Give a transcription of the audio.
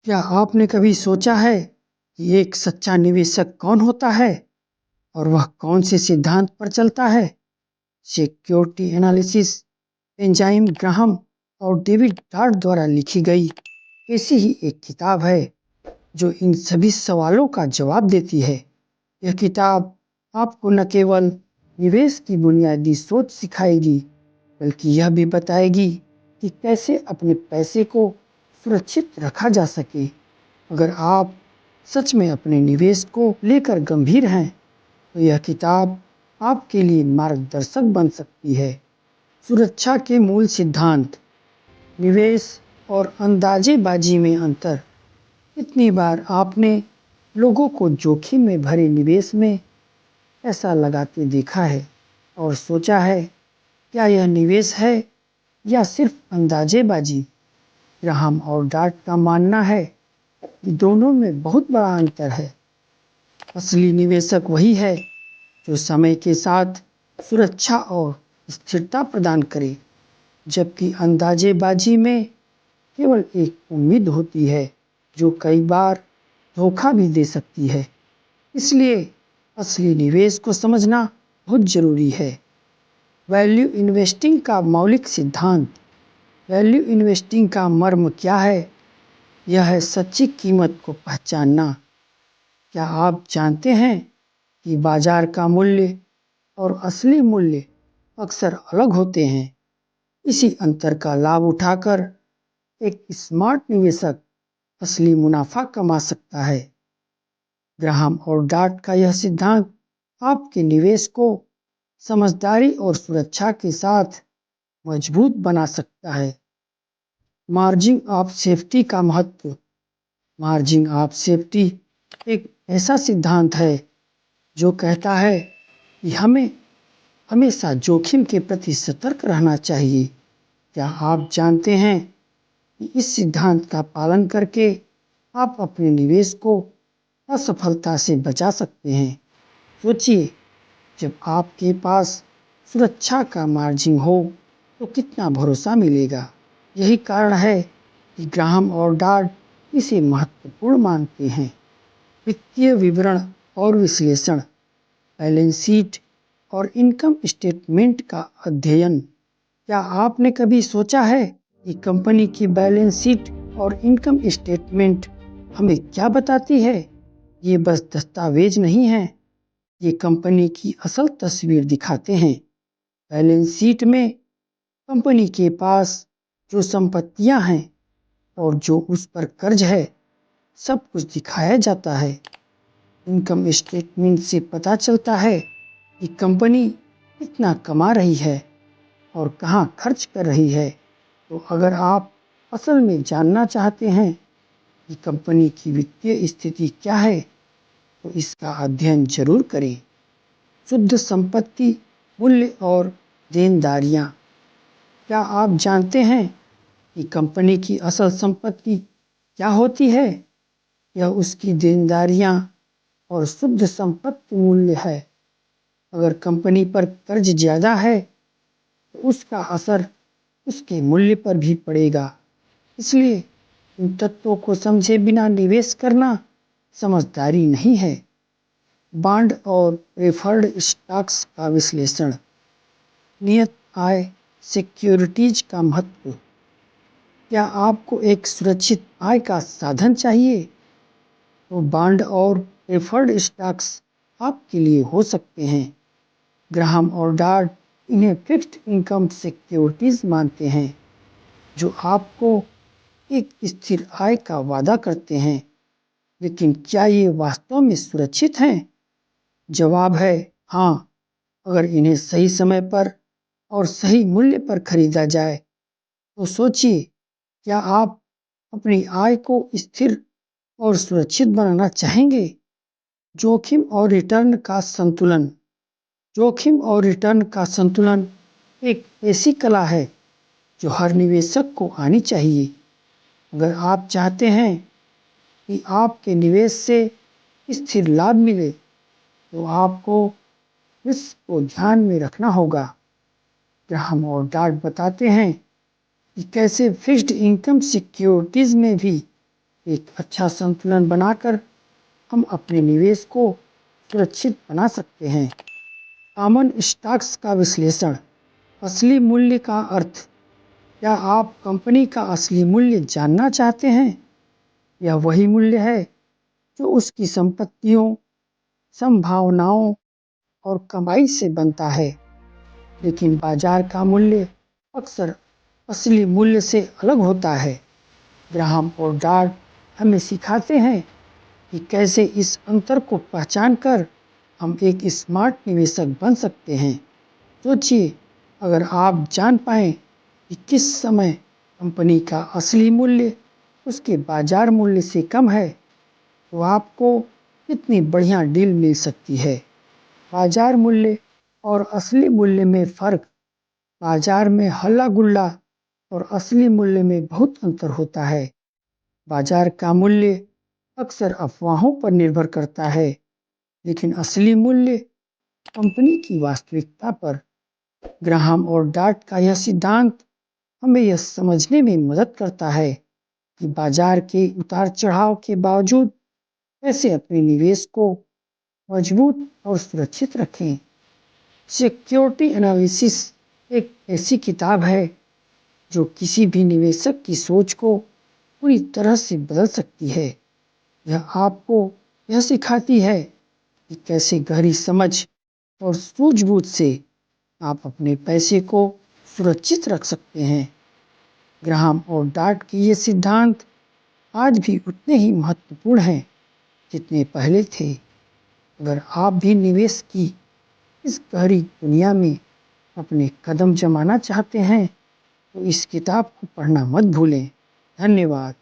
क्या आपने कभी सोचा है कि एक सच्चा निवेशक कौन होता है और वह कौन से सिद्धांत पर चलता है? सिक्योरिटी एनालिसिस बेंजामिन ग्राहम और डेविड टार्ट द्वारा लिखी गई ऐसी ही एक किताब है जो इन सभी सवालों का जवाब देती है। यह किताब आपको न केवल निवेश की बुनियादी सोच सिखाएगी, बल्कि यह भी बताएगी कि कैसे अपने पैसे को सुरक्षित रखा जा सके। अगर आप सच में अपने निवेश को लेकर गंभीर हैं, तो यह किताब आपके लिए मार्गदर्शक बन सकती है। सुरक्षा के मूल सिद्धांत, निवेश और अंदाजेबाजी में अंतर। कितनी बार आपने लोगों को जोखिम में भरे निवेश में पैसा लगाते देखा है और सोचा है, क्या यह निवेश है या सिर्फ अंदाजेबाजी? ग्राहम और डार्ट का मानना है कि दोनों में बहुत बड़ा अंतर है। असली निवेशक वही है जो समय के साथ सुरक्षा और स्थिरता प्रदान करे, जबकि अंदाजेबाजी में केवल एक उम्मीद होती है जो कई बार धोखा भी दे सकती है। इसलिए असली निवेश को समझना बहुत जरूरी है। वैल्यू इन्वेस्टिंग का मौलिक सिद्धांत। वैल्यू इन्वेस्टिंग का मर्म क्या है? यह है सच्ची कीमत को पहचानना। क्या आप जानते हैं कि बाजार का मूल्य और असली मूल्य अक्सर अलग होते हैं? इसी अंतर का लाभ उठाकर एक स्मार्ट निवेशक असली मुनाफा कमा सकता है। ग्राहम और डार्ट का यह सिद्धांत आपके निवेश को समझदारी और सुरक्षा के साथ मजबूत बना सकता है। मार्जिन ऑफ सेफ्टी का महत्व। मार्जिन ऑफ सेफ्टी एक ऐसा सिद्धांत है जो कहता है कि हमें हमेशा जोखिम के प्रति सतर्क रहना चाहिए। क्या आप जानते हैं कि इस सिद्धांत का पालन करके आप अपने निवेश को असफलता से बचा सकते हैं? सोचिए, जब आपके पास सुरक्षा का मार्जिन हो तो कितना भरोसा मिलेगा। यही कारण है कि ग्राहम और डार्ट इसे महत्वपूर्ण मानते हैं। वित्तीय विवरण और विश्लेषण। बैलेंस शीट और इनकम स्टेटमेंट का अध्ययन। क्या आपने कभी सोचा है कि कंपनी की बैलेंस शीट और इनकम स्टेटमेंट हमें क्या बताती है? ये बस दस्तावेज नहीं हैं, ये कंपनी की असल तस्वीर दिखाते हैं। बैलेंस शीट में कंपनी के पास जो संपत्तियां हैं और जो उस पर कर्ज है, सब कुछ दिखाया जाता है। इनकम स्टेटमेंट से पता चलता है कि कंपनी कितना कमा रही है और कहाँ खर्च कर रही है। तो अगर आप असल में जानना चाहते हैं कि कंपनी की वित्तीय स्थिति क्या है, तो इसका अध्ययन जरूर करें। शुद्ध संपत्ति मूल्य और देनदारियां। क्या आप जानते हैं कि कंपनी की असल संपत्ति क्या होती है? यह उसकी देनदारियां और शुद्ध संपत्ति मूल्य है। अगर कंपनी पर कर्ज ज़्यादा है तो उसका असर उसके मूल्य पर भी पड़ेगा। इसलिए इन तत्वों को समझे बिना निवेश करना समझदारी नहीं है। बॉन्ड और प्रेफर्ड स्टॉक्स का विश्लेषण। नियत आय सिक्योरिटीज का महत्व। क्या आपको एक सुरक्षित आय का साधन चाहिए? तो बॉन्ड और प्रेफर्ड स्टॉक्स आपके लिए हो सकते हैं। ग्राहम और डार्ट इन्हें फिक्स्ड इनकम सिक्योरिटीज मानते हैं, जो आपको एक स्थिर आय का वादा करते हैं। लेकिन क्या ये वास्तव में सुरक्षित हैं? जवाब है हाँ, अगर इन्हें सही समय पर और सही मूल्य पर खरीदा जाए। तो सोचिए, क्या आप अपनी आय को स्थिर और सुरक्षित बनाना चाहेंगे? जोखिम और रिटर्न का संतुलन। जोखिम और रिटर्न का संतुलन एक ऐसी कला है जो हर निवेशक को आनी चाहिए। अगर आप चाहते हैं कि आपके निवेश से स्थिर लाभ मिले, तो आपको रिस्क को ध्यान में रखना होगा। ग्राहम और डार्ट बताते हैं कि कैसे फिक्स्ड इनकम सिक्योरिटीज में भी एक अच्छा संतुलन बनाकर हम अपने निवेश को सुरक्षित बना सकते हैं। कॉमन स्टॉक्स का विश्लेषण। असली मूल्य का अर्थ। क्या आप कंपनी का असली मूल्य जानना चाहते हैं? यह वही मूल्य है जो उसकी संपत्तियों, संभावनाओं और कमाई से बनता है। लेकिन बाजार का मूल्य अक्सर असली मूल्य से अलग होता है। ग्राहम और डार्ट हमें सिखाते हैं कि कैसे इस अंतर को पहचान कर हम एक स्मार्ट निवेशक बन सकते हैं। सोचिए, अगर आप जान पाएं कि किस समय कंपनी का असली मूल्य उसके बाजार मूल्य से कम है, तो आपको कितनी बढ़िया डील मिल सकती है। बाजार मूल्य और असली मूल्य में फ़र्क। बाजार में हल्ला गुल्ला और असली मूल्य में बहुत अंतर होता है। बाजार का मूल्य अक्सर अफवाहों पर निर्भर करता है, लेकिन असली मूल्य कंपनी की वास्तविकता पर। ग्राहम और डार्ट का यह सिद्धांत हमें यह समझने में मदद करता है कि बाजार के उतार चढ़ाव के बावजूद कैसे अपने निवेश को मजबूत और सुरक्षित रखें। सिक्योरिटी एनालिसिस एक ऐसी किताब है जो किसी भी निवेशक की सोच को पूरी तरह से बदल सकती है। यह आपको यह सिखाती है कि कैसे गहरी समझ और सूझबूझ से आप अपने पैसे को सुरक्षित रख सकते हैं। ग्राहम और डार्ट के ये सिद्धांत आज भी उतने ही महत्वपूर्ण हैं जितने पहले थे। अगर आप भी निवेश की इस गहरी दुनिया में अपने कदम जमाना चाहते हैं तो इस किताब को पढ़ना मत भूलें। धन्यवाद।